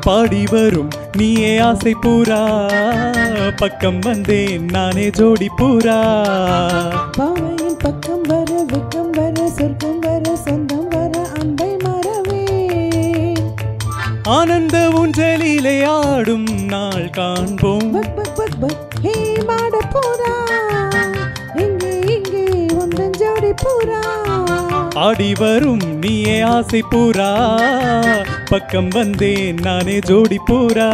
பாடி வரும் நீயே ஆசை பூரா பக்கம் வந்தேன் நானே ஜோடி பூரா பாவையின் பக்கம் வர வெக்கம் வர சொர்க்கம் வர சொந்தம் வர அன்பை மறவே ஆனந்த ஊஞ்சலிலே ஆடும் நாள் காண்போம் பக் பக் பக் பக் ஹே மாட பூரா இங்கே இங்கே உந்தன் ஜோடி பூரா ஆடி வரும் நீயே ஆசை பூரா பக்கம் வந்தேன் நானே ஜோடி பூரா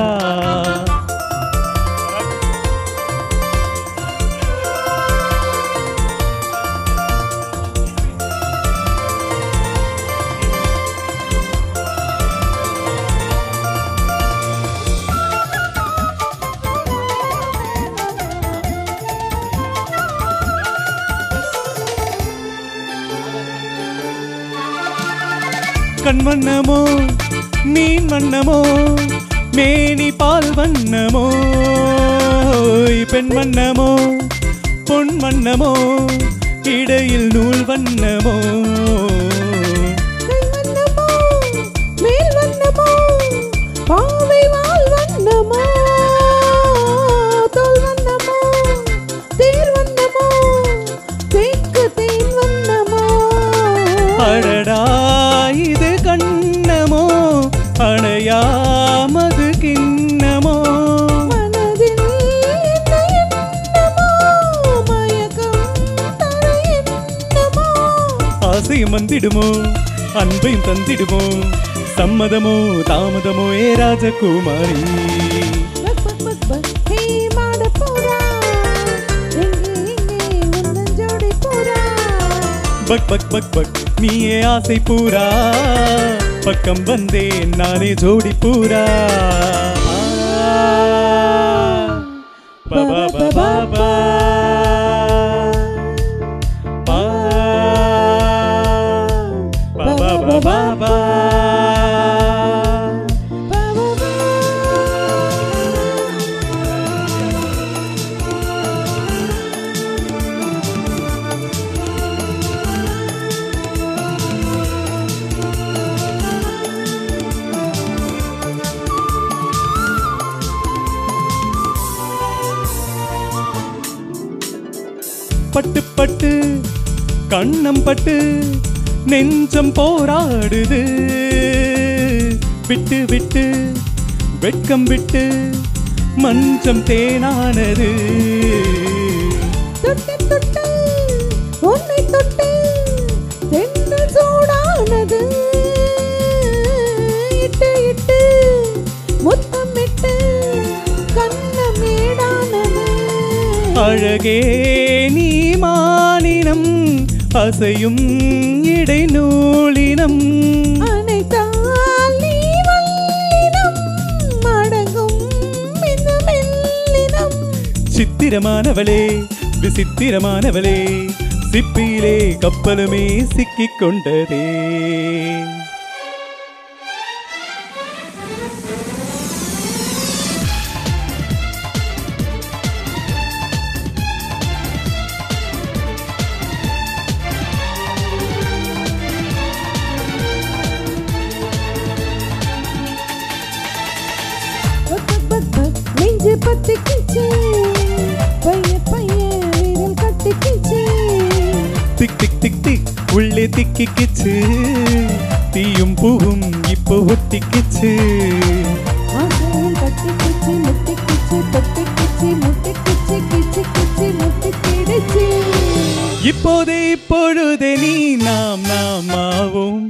கண் வண்ணமோ மீன் வண்ணமோ மேனி பால் வண்ணமோ பெண் வண்ணமோ பொன் வண்ணமோ இடையில் நூல் வண்ணமோ வண்ணமோ மேல் வண்ணமோ பாவை வால் வண்ணமோ தோல் வண்ணமோ தேர் வண்ணமோ தேக்கு தேன் வண்ணமோ அடடா இது கண்ணமோ அணையாமது கிண்ணமோ மனதில் என்ன எண்ணமோ மயக்கம் தர எண்ணமோ ஆசையும் வந்திடுமோ அன்பையும் தந்திடுமோ சம்மதமோ தாமதமோ ஏ ராஜகுமாரி பக் பக் பக் பக் ஹே மாட பூரா எங்கே எங்கே உந்தன் ஜோடி பூரா பக் பக் பக் பக் நீயே ஆசை பூரா பக்கம் வந்தேன் நானே ஜோடி பூரா பபா பபா பா பபா பபா பா பட்டு பட்டு கண்ணம் பட்டு நெஞ்சம் போராடுது விட்டு விட்டு வெட்கம் விட்டு மஞ்சம் தேனானது தொட்டு தொட்டு உன்னை தொட்டு தென்றல் சூடானது இட்டு இட்டு முத்தமிட்டு கண்ணமேடானது அழகே நீ மானினம் அசையும் இடை நூலினம் அனைத்தால் நீ வல்லினம் மடங்கும் இந்த மெல்லினம் சித்திரமானவளே விசித்திரமானவளே சிப்பியிலே கப்பலுமே சிக்கிக் கொண்டதே நெஞ்சு பத்திக்கிச்சு பைய பைய வீரல் கட்டிக்கிச்சு திக் திக் திக் திக் உள்ளே திக்கிக்கிச்சு தீயும் பூவும் இப்போ ஒத்திக்கிச்சு ஆசையில் கட்டிக்கிச்சு முட்டிக்கிச்சு தொட்டிக்கிச்சு முட்டிக்கிச்சு கிச்சு கிச்சு முட்டிக்கிடுச்சு இப்போதே இப்பொழுதே நீ நாம் நாம் ஆவோம்